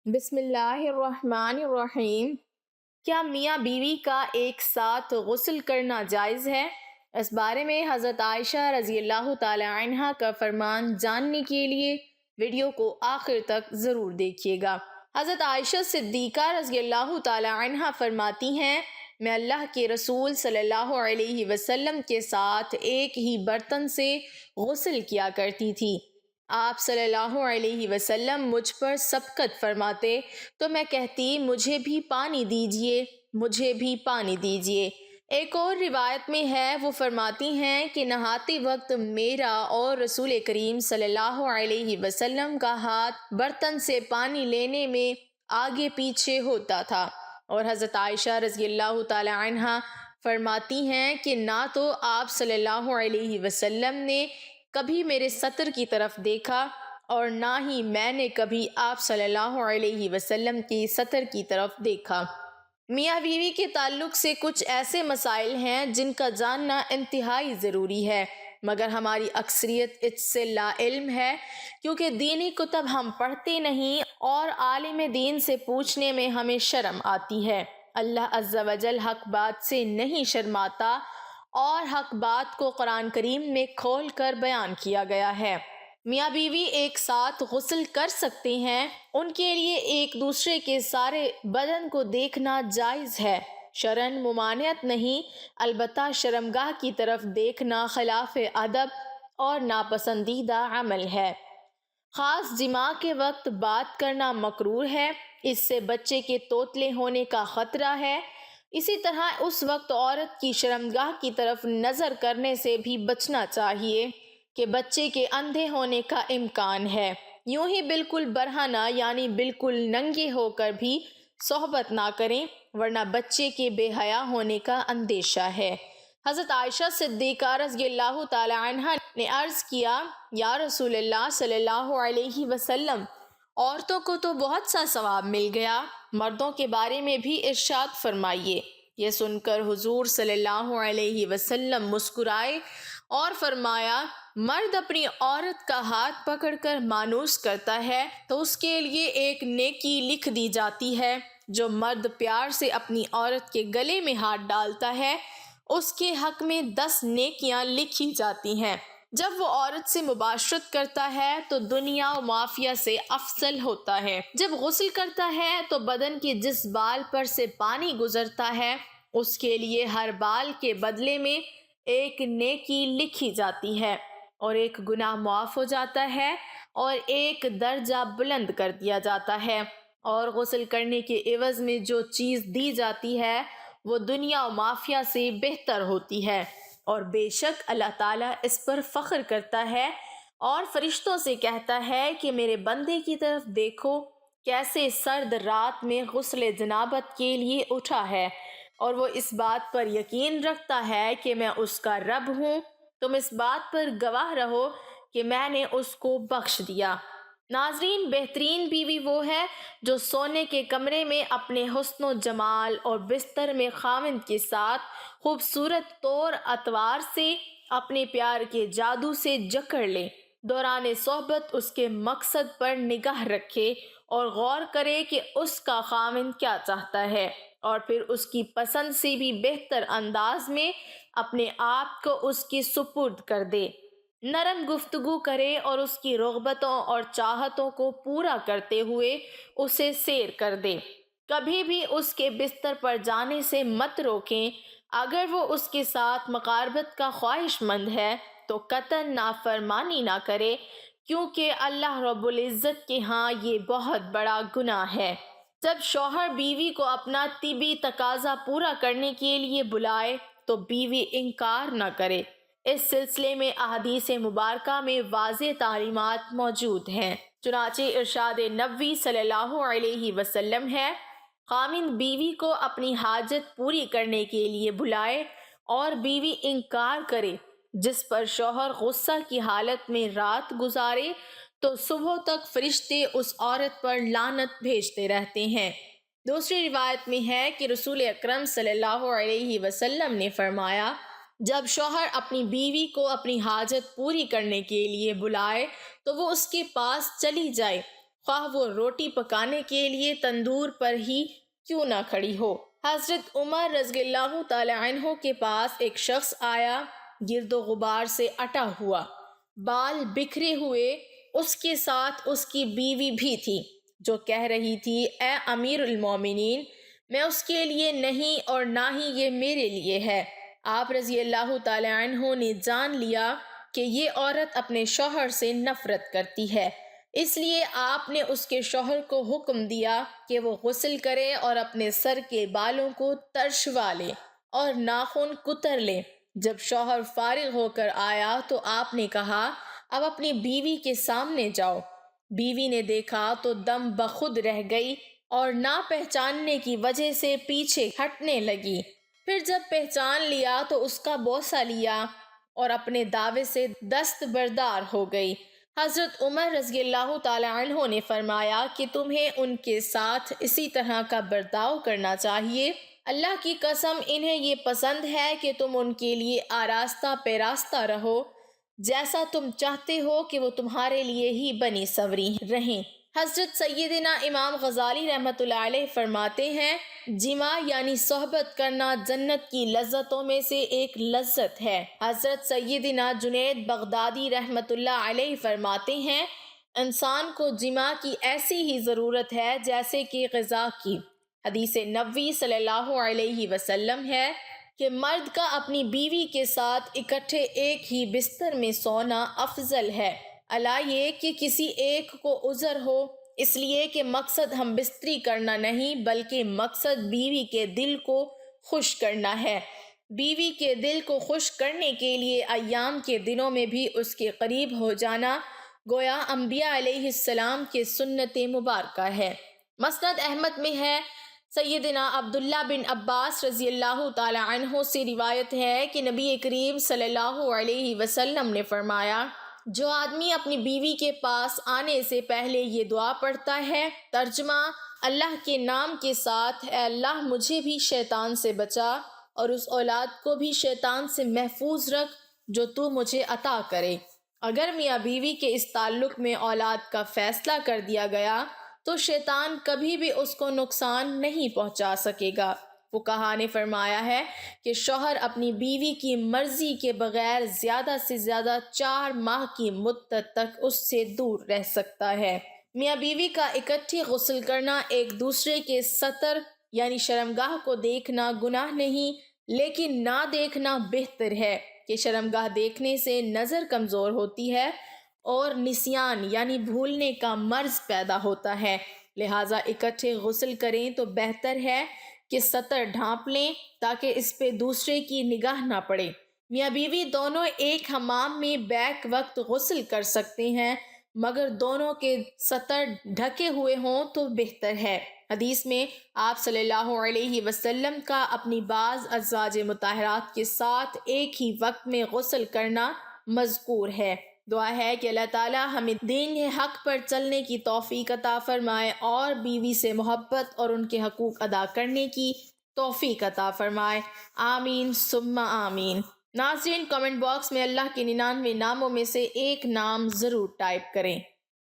بسم اللہ الرحمن الرحیم۔ کیا میاں بیوی کا ایک ساتھ غسل کرنا جائز ہے؟ اس بارے میں حضرت عائشہ رضی اللہ تعالی عنہا کا فرمان جاننے کے لیے ویڈیو کو آخر تک ضرور دیکھیے گا۔ حضرت عائشہ صدیقہ رضی اللہ تعالی عنہا فرماتی ہیں، میں اللہ کے رسول صلی اللہ علیہ وسلم کے ساتھ ایک ہی برتن سے غسل کیا کرتی تھی۔ آپ صلی اللہ علیہ وسلم مجھ پر سبقت فرماتے تو میں کہتی، مجھے بھی پانی دیجئے، مجھے بھی پانی دیجئے۔ ایک اور روایت میں ہے، وہ فرماتی ہیں کہ نہاتے وقت میرا اور رسول کریم صلی اللہ علیہ وسلم کا ہاتھ برتن سے پانی لینے میں آگے پیچھے ہوتا تھا، اور حضرت عائشہ رضی اللہ تعالی عنہا فرماتی ہیں کہ نہ تو آپ صلی اللہ علیہ وسلم نے کبھی میرے سطر کی طرف دیکھا اور نہ ہی میں نے کبھی آپ صلی اللہ علیہ وسلم کی سطر کی طرف دیکھا۔ میاں بیوی کے تعلق سے کچھ ایسے مسائل ہیں جن کا جاننا انتہائی ضروری ہے، مگر ہماری اکثریت اس سے لا علم ہے، کیونکہ دینی کتب ہم پڑھتے نہیں اور عالم دین سے پوچھنے میں ہمیں شرم آتی ہے۔ اللہ عز و جل حق بات سے نہیں شرماتا، اور حق بات کو قرآن کریم میں کھول کر بیان کیا گیا ہے۔ میاں بیوی ایک ساتھ غسل کر سکتے ہیں، ان کے لیے ایک دوسرے کے سارے بدن کو دیکھنا جائز ہے، شرعاً ممانعت نہیں، البتہ شرمگاہ کی طرف دیکھنا خلاف ادب اور ناپسندیدہ عمل ہے۔ خاص جماع کے وقت بات کرنا مکروہ ہے، اس سے بچے کے توتلے ہونے کا خطرہ ہے۔ اسی طرح اس وقت عورت کی شرمگاہ کی طرف نظر کرنے سے بھی بچنا چاہیے کہ بچے کے اندھے ہونے کا امکان ہے۔ یوں ہی بالکل برہنہ یعنی بالکل ننگے ہو کر بھی صحبت نہ کریں، ورنہ بچے کے بے حیا ہونے کا اندیشہ ہے۔ حضرت عائشہ صدیقہ رضی اللہ تعالی عنہا نے عرض کیا، یا رسول اللہ صلی اللہ علیہ وسلم، عورتوں کو تو بہت سا ثواب مل گیا، مردوں کے بارے میں بھی ارشاد فرمائیے۔ یہ سن کر حضور صلی اللہ علیہ وسلم مسکرائے اور فرمایا، مرد اپنی عورت کا ہاتھ پکڑ کر مانوس کرتا ہے تو اس کے لیے ایک نیکی لکھ دی جاتی ہے، جو مرد پیار سے اپنی عورت کے گلے میں ہاتھ ڈالتا ہے اس کے حق میں 10 نیکیاں لکھی جاتی ہیں۔ جب وہ عورت سے مباشرت کرتا ہے تو دنیا و معافیہ سے افضل ہوتا ہے۔ جب غسل کرتا ہے تو بدن کے جس بال پر سے پانی گزرتا ہے اس کے لیے ہر بال کے بدلے میں ایک نیکی لکھی جاتی ہے، اور ایک گناہ معاف ہو جاتا ہے اور ایک درجہ بلند کر دیا جاتا ہے، اور غسل کرنے کے عوض میں جو چیز دی جاتی ہے وہ دنیا و معافیہ سے بہتر ہوتی ہے، اور بے شک اللہ تعالیٰ اس پر فخر کرتا ہے اور فرشتوں سے کہتا ہے کہ میرے بندے کی طرف دیکھو، کیسے سرد رات میں غسل جنابت کے لیے اٹھا ہے، اور وہ اس بات پر یقین رکھتا ہے کہ میں اس کا رب ہوں، تم اس بات پر گواہ رہو کہ میں نے اس کو بخش دیا۔ ناظرین، بہترین بیوی وہ ہے جو سونے کے کمرے میں اپنے حسن و جمال اور بستر میں خاوند کے ساتھ خوبصورت طور اطوار سے اپنے پیار کے جادو سے جکڑ لے، دوران صحبت اس کے مقصد پر نگاہ رکھے اور غور کرے کہ اس کا خاوند کیا چاہتا ہے، اور پھر اس کی پسند سے بھی بہتر انداز میں اپنے آپ کو اس کے سپرد کر دے، نرم گفتگو کرے اور اس کی رغبتوں اور چاہتوں کو پورا کرتے ہوئے اسے سیر کر دے۔ کبھی بھی اس کے بستر پر جانے سے مت روکیں، اگر وہ اس کے ساتھ مقاربت کا خواہش مند ہے تو قطعاً نافرمانی نہ کرے، کیونکہ اللہ رب العزت کے ہاں یہ بہت بڑا گناہ ہے۔ جب شوہر بیوی کو اپنا طبی تقاضا پورا کرنے کے لیے بلائے تو بیوی انکار نہ کرے۔ اس سلسلے میں احادیث مبارکہ میں واضح تعلیمات موجود ہیں، چنانچہ ارشاد نبوی صلی اللہ علیہ وسلم ہے، خاوند بیوی کو اپنی حاجت پوری کرنے کے لیے بلائے اور بیوی انکار کرے، جس پر شوہر غصہ کی حالت میں رات گزارے تو صبح تک فرشتے اس عورت پر لعنت بھیجتے رہتے ہیں۔ دوسری روایت میں ہے کہ رسول اکرم صلی اللہ علیہ وسلم نے فرمایا، جب شوہر اپنی بیوی کو اپنی حاجت پوری کرنے کے لیے بلائے تو وہ اس کے پاس چلی جائے، خواہ وہ روٹی پکانے کے لیے تندور پر ہی کیوں نہ کھڑی ہو۔ حضرت عمر رضی اللہ تعالی عنہ کے پاس ایک شخص آیا، گرد و غبار سے اٹا ہوا، بال بکھرے ہوئے، اس کے ساتھ اس کی بیوی بھی تھی، جو کہہ رہی تھی اے امیر المومنین، میں اس کے لیے نہیں اور نہ ہی یہ میرے لیے ہے۔ آپ رضی اللہ تعالی عنہ نے جان لیا کہ یہ عورت اپنے شوہر سے نفرت کرتی ہے، اس لیے آپ نے اس کے شوہر کو حکم دیا کہ وہ غسل کرے اور اپنے سر کے بالوں کو ترشوا لے اور ناخن کتر لے۔ جب شوہر فارغ ہو کر آیا تو آپ نے کہا اب اپنی بیوی کے سامنے جاؤ۔ بیوی نے دیکھا تو دم بخود رہ گئی اور نہ پہچاننے کی وجہ سے پیچھے ہٹنے لگی۔ پھر جب پہچان لیا تو اس کا بوسہ لیا اور اپنے دعوے سے دستبردار ہو گئی۔ حضرت عمر رضی اللہ تعالی عنہ نے فرمایا کہ تمہیں ان کے ساتھ اسی طرح کا برتاؤ کرنا چاہیے۔ اللہ کی قسم انہیں یہ پسند ہے کہ تم ان کے لیے آراستہ پیراستہ رہو، جیسا تم چاہتے ہو کہ وہ تمہارے لیے ہی بنی سنوری رہیں۔ حضرت سیدنا امام غزالی رحمۃ اللہ علیہ فرماتے ہیں جماع یعنی صحبت کرنا جنت کی لذتوں میں سے ایک لذت ہے۔ حضرت سیدنا جنید بغدادی رحمۃ اللہ علیہ فرماتے ہیں انسان کو جماع کی ایسی ہی ضرورت ہے جیسے کہ غذا کی۔ حدیث نبوی صلی اللہ علیہ وسلم ہے کہ مرد کا اپنی بیوی کے ساتھ اکٹھے ایک ہی بستر میں سونا افضل ہے، الا یہ کہ کسی ایک کو عذر ہو، اس لیے کہ مقصد ہم بستری کرنا نہیں بلکہ مقصد بیوی کے دل کو خوش کرنا ہے۔ بیوی کے دل کو خوش کرنے کے لیے ایام کے دنوں میں بھی اس کے قریب ہو جانا گویا انبیاء علیہ السلام کے سنت مبارکہ ہے۔ مسند احمد میں ہے، سیدنا عبداللہ بن عباس رضی اللہ تعالی عنہ سے روایت ہے کہ نبی کریم صلی اللہ علیہ وسلم نے فرمایا جو آدمی اپنی بیوی کے پاس آنے سے پہلے یہ دعا پڑھتا ہے، ترجمہ اللہ کے نام کے ساتھ، اے اللہ مجھے بھی شیطان سے بچا اور اس اولاد کو بھی شیطان سے محفوظ رکھ جو تو مجھے عطا کرے۔ اگر میاں بیوی کے اس تعلق میں اولاد کا فیصلہ کر دیا گیا تو شیطان کبھی بھی اس کو نقصان نہیں پہنچا سکے گا۔ فقہا نے فرمایا ہے کہ شوہر اپنی بیوی کی مرضی کے بغیر زیادہ سے زیادہ 4 ماہ کی مدت تک اس سے دور رہ سکتا ہے۔ میاں بیوی کا اکٹھے غسل کرنا ایک دوسرے کے ستر یعنی شرمگاہ کو دیکھنا گناہ نہیں، لیکن نہ دیکھنا بہتر ہے کہ شرمگاہ دیکھنے سے نظر کمزور ہوتی ہے اور نسیان یعنی بھولنے کا مرض پیدا ہوتا ہے، لہٰذا اکٹھے غسل کریں تو بہتر ہے کہ ستر ڈھانپ لیں تاکہ اس پہ دوسرے کی نگاہ نہ پڑے۔ میاں بیوی دونوں ایک حمام میں بیک وقت غسل کر سکتے ہیں مگر دونوں کے ستر ڈھکے ہوئے ہوں تو بہتر ہے۔ حدیث میں آپ صلی اللہ علیہ وسلم کا اپنی بعض ازواج مطہرات کے ساتھ ایک ہی وقت میں غسل کرنا مذکور ہے۔ دعا ہے کہ اللہ تعالی ہمیں دین حق پر چلنے کی توفیق عطا فرمائے اور بیوی سے محبت اور ان کے حقوق ادا کرنے کی توفیق عطا فرمائے، آمین ثم آمین۔ ناظرین، کمنٹ باکس میں اللہ کے 99 ناموں میں سے ایک نام ضرور ٹائپ کریں۔